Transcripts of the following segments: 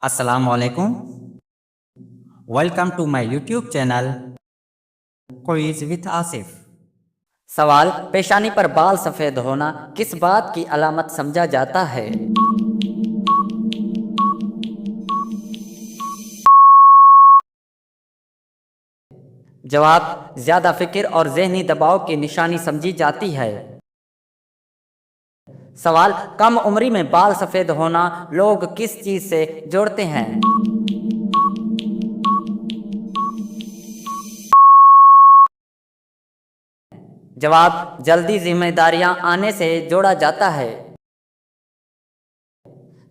अस्सलाम वालेकुम। Welcome to my YouTube channel quiz with Asif. सवाल, पेशानी पर बाल सफ़ेद होना किस बात की अलामत समझा जाता है? जवाब, ज़्यादा फिक्र और ज़हनी दबाव की निशानी समझी जाती है। सवाल, कम उम्री में बाल सफ़ेद होना लोग किस चीज़ से जोड़ते हैं? जवाब, जल्दी जिम्मेदारियां आने से जोड़ा जाता है।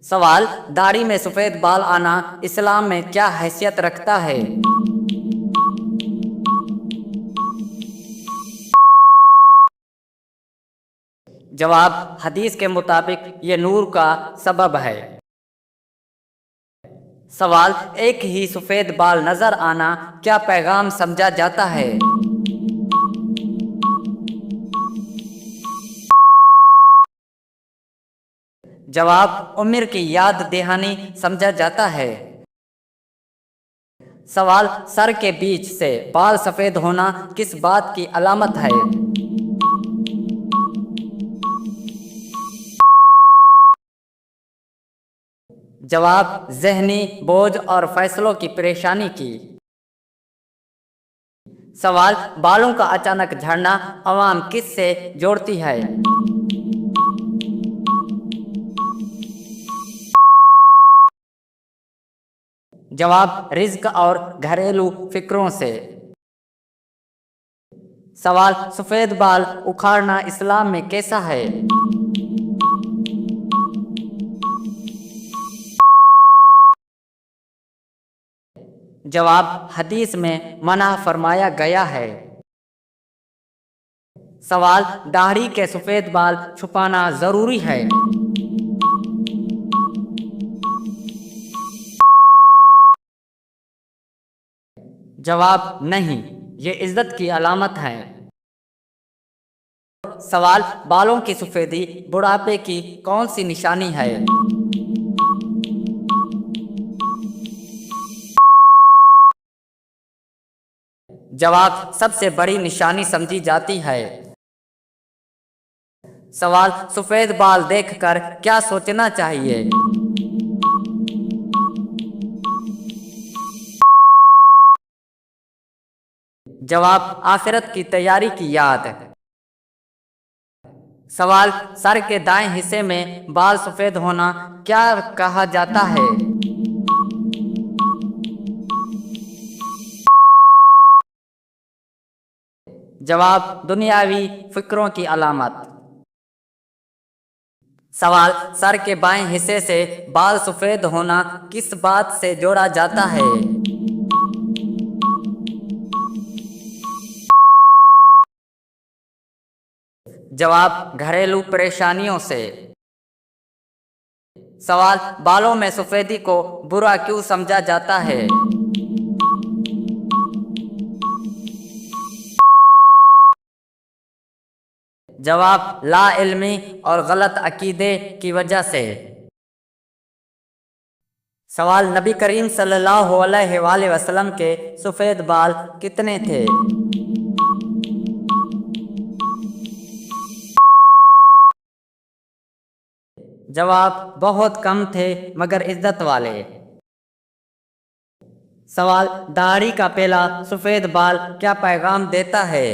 सवाल, दाढ़ी में सफ़ेद बाल आना इस्लाम में क्या हैसियत रखता है? जवाब, हदीस के मुताबिक ये नूर का सबब है। सवाल, एक ही सफ़ेद बाल नज़र आना क्या पैगाम समझा जाता है? जवाब, उम्र की याद दहानी समझा जाता है। सवाल, सर के बीच से बाल सफ़ेद होना किस बात की अलामत है? जवाब, ज़हनी बोझ और फैसलों की परेशानी की। सवाल, बालों का अचानक झड़ना अवाम किस से जोड़ती है? जवाब, रिज्क और घरेलू फिक्रों से। सवाल, सफ़ेद बाल उखाड़ना इस्लाम में कैसा है? जवाब, हदीस में मना फरमाया गया है। सवाल, दाढ़ी के सफ़ेद बाल छुपाना ज़रूरी है? जवाब, नहीं, ये इज्जत की अलामत है। सवाल, बालों की सफ़ेदी बुढ़ापे की कौन सी निशानी है? जवाब, सबसे बड़ी निशानी समझी जाती है। सवाल, सफ़ेद बाल देखकर क्या सोचना चाहिए? जवाब, आखिरत की तैयारी की याद। सवाल, सर के दाएं हिस्से में बाल सफ़ेद होना क्या कहा जाता है? जवाब, दुनियावी फिक्रों की अलामत। सवाल, सर के बाएं हिस्से से बाल सफ़ेद होना किस बात से जोड़ा जाता है? जवाब, घरेलू परेशानियों से। सवाल, बालों में सफ़ेदी को बुरा क्यों समझा जाता है? जवाब, ला इल्मी और गलत अकीदे की वजह से। सवाल, नबी करीम सल्लल्लाहु अलैहि वसल्लम के सफ़ेद बाल कितने थे? जवाब, बहुत कम थे मगर इज्जत वाले। सवाल, दाढ़ी का पहला सफ़ेद बाल क्या पैगाम देता है?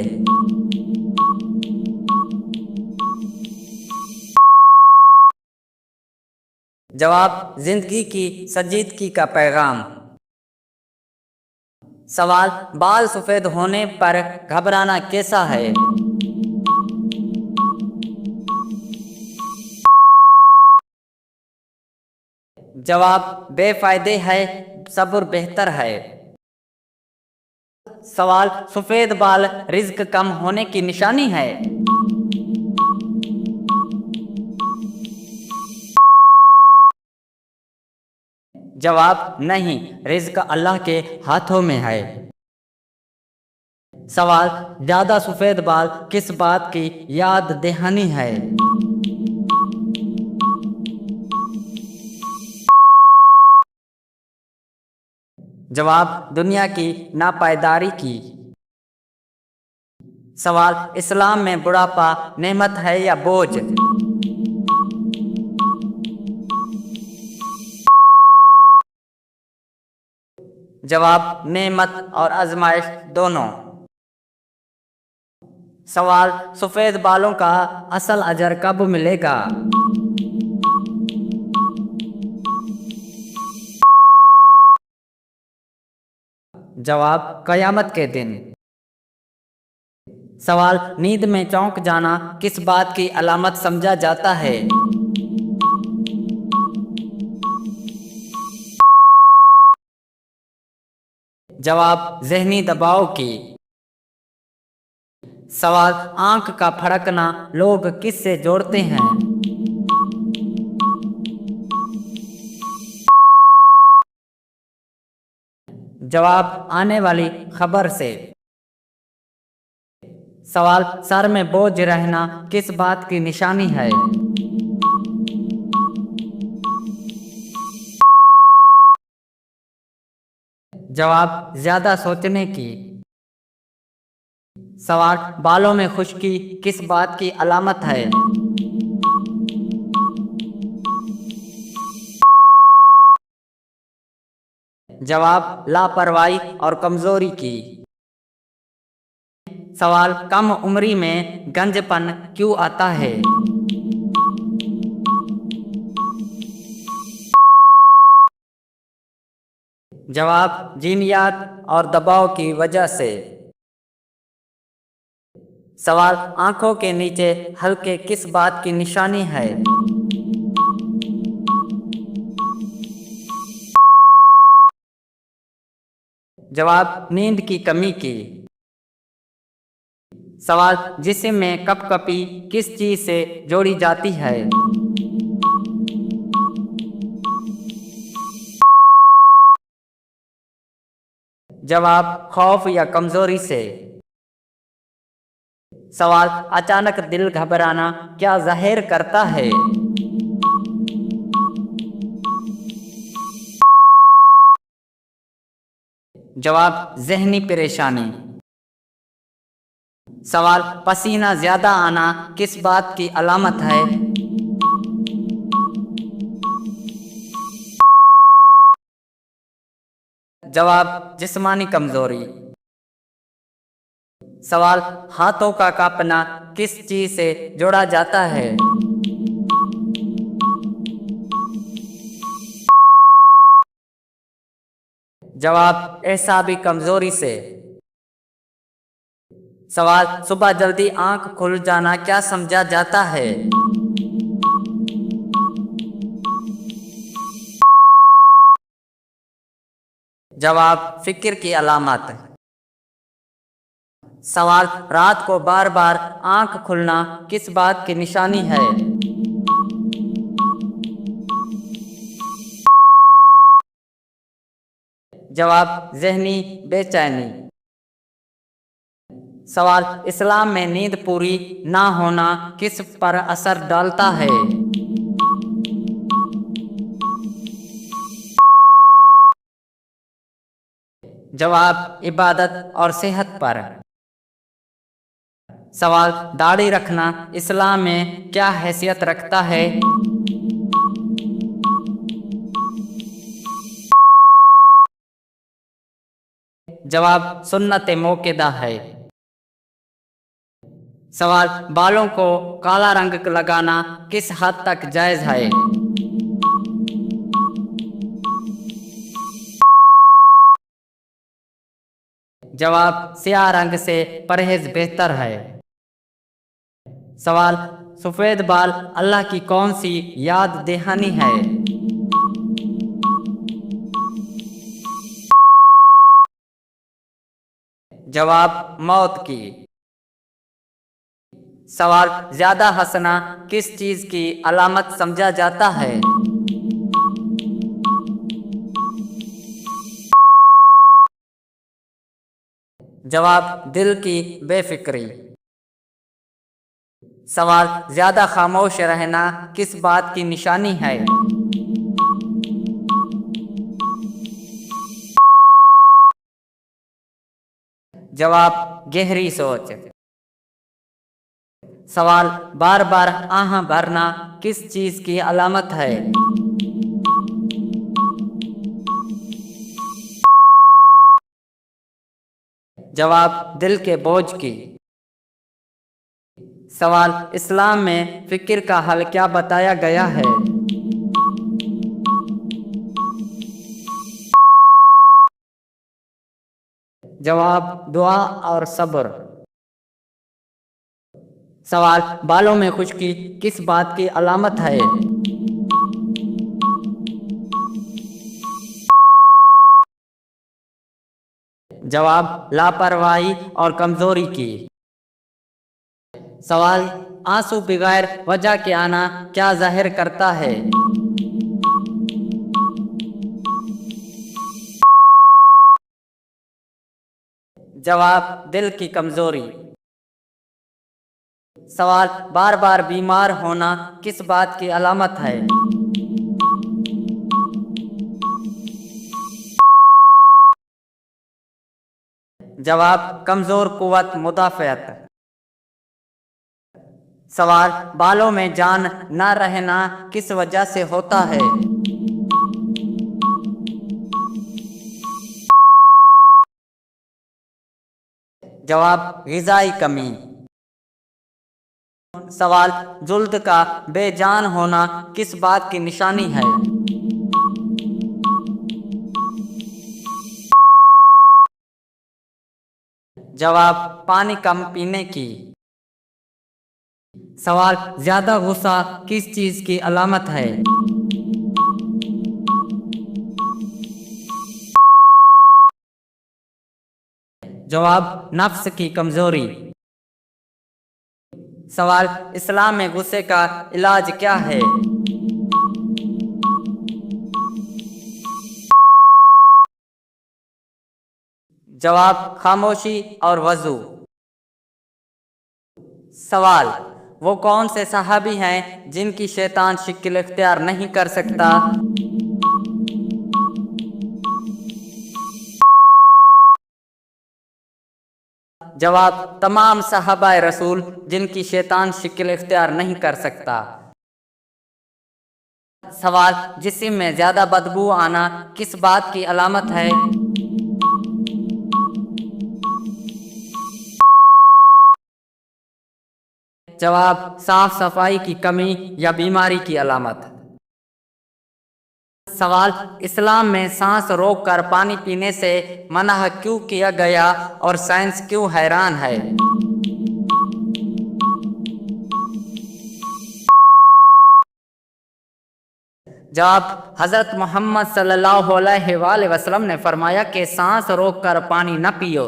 जवाब, जिंदगी की संजीदगी का पैगाम। सवाल, बाल सफ़ेद होने पर घबराना कैसा है? जवाब, बेफायदे है, सब्र बेहतर है। सवाल, सफ़ेद बाल रिज्क कम होने की निशानी है? जवाब, नहीं, रिज्क अल्लाह के हाथों में है। सवाल, ज़्यादा सफ़ेद बाल किस बात की याद दहानी है? जवाब, दुनिया की नापायदारी की। सवाल, इस्लाम में बुढ़ापा नेमत है या बोझ? जवाब, नेमत और आजमाइश दोनों। सवाल, सफेद बालों का असल अजर कब मिलेगा? जवाब, कयामत के दिन। सवाल, नींद में चौंक जाना किस बात की अलामत समझा जाता है? जवाब, जहनी दबाव की। सवाल, आंख का फड़कना लोग किस से जोड़ते हैं? जवाब, आने वाली खबर से। सवाल, सर में बोझ रहना किस बात की निशानी है? जवाब, ज्यादा सोचने की। सवाल, बालों में खुश्की किस बात की अलामत है? जवाब, लापरवाही और कमजोरी की। सवाल, कम उम्री में गंजपन क्यों आता है? जवाब, जीनियात और दबाव की वजह से। सवाल, आंखों के नीचे हल्के किस बात की निशानी है? जवाब, नींद की कमी की। सवाल, जिस्म में कपकपी किस चीज से जोड़ी जाती है? जवाब, खौफ या कमजोरी से। सवाल, अचानक दिल घबराना क्या जाहिर करता है? जवाब, जहनी परेशानी। सवाल, पसीना ज्यादा आना किस बात की अलामत है? जवाब, जिस्मानी कमजोरी। सवाल, हाथों का कांपना किस चीज से जोड़ा जाता है? जवाब, एसाबी कमजोरी से। सवाल, सुबह जल्दी आंख खुल जाना क्या समझा जाता है? जवाब, फिक्र की अलामत। सवाल, रात को बार बार आंख खुलना किस बात की निशानी है? जवाब, जहनी बेचैनी। सवाल, इस्लाम में नींद पूरी ना होना किस पर असर डालता है? जवाब, इबादत और सेहत पर। सवाल, दाढ़ी रखना इस्लाम में क्या हैसियत रखता है? जवाब, सुन्नत मौक़िदा है। सवाल, बालों को काला रंग लगाना किस हद तक जायज है? जवाब, स्याह रंग से परहेज बेहतर है। सवाल, सफेद बाल अल्लाह की कौन सी याद दहानी है? जवाब, मौत की। सवाल, ज्यादा हंसना किस चीज की अलामत समझा जाता है? जवाब, दिल की बेफिक्री। सवाल, ज्यादा खामोश रहना किस बात की निशानी है? जवाब गहरी सोच। सवाल बार बार आह भरना किस चीज की अलामत है? जवाब दिल के बोझ की। सवाल इस्लाम में फिक्र का हल क्या बताया गया है? जवाब दुआ और सब्र। सवाल बालों में खुश्की किस बात की अलामत है? जवाब लापरवाही और कमजोरी की। सवाल आंसू बगैर वजह के आना क्या जाहिर करता है? जवाब दिल की कमजोरी। सवाल बार बार बीमार होना किस बात की अलामत है? जवाब कमजोर कुव्वत मुदाफ़अत। सवाल बालों में जान न रहना किस वजह से होता है? जवाब ग़िज़ाई कमी। सवाल जुल्द का बेजान होना किस बात की निशानी है? जवाब पानी कम पीने की। सवाल ज्यादा गुस्सा किस चीज की अलामत है? जवाब नफ्स की कमजोरी। सवाल इस्लाम में गुस्से का इलाज क्या है? जवाब खामोशी और वजू। सवाल वो कौन से सहाबी हैं जिनकी शैतान शिक्ल इख्तियार नहीं कर सकता? जवाब तमाम सहाबाए रसूल जिनकी शैतान शिक्ल इख्तियार नहीं कर सकता। सवाल जिस्म में ज्यादा बदबू आना किस बात की अलामत है? जवाब साफ सफाई की कमी या बीमारी की अलामत। सवाल इस्लाम में सांस रोक कर पानी पीने से मना क्यों किया गया और साइंस क्यों हैरान है? जवाब हजरत मोहम्मद सल्लल्लाहु अलैहि वसल्लम ने फरमाया कि सांस रोक कर पानी न पियो।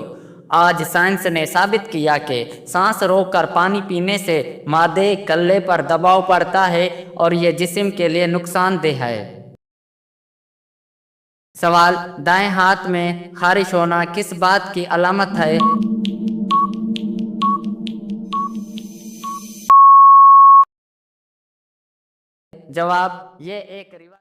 आज साइंस ने साबित किया कि सांस रोक कर पानी पीने से मादे कल्ले पर दबाव पड़ता है और ये जिस्म के लिए नुकसानदेह है। सवाल दाएं हाथ में खारिश होना किस बात की अलामत है? जवाब ये एक रिवायत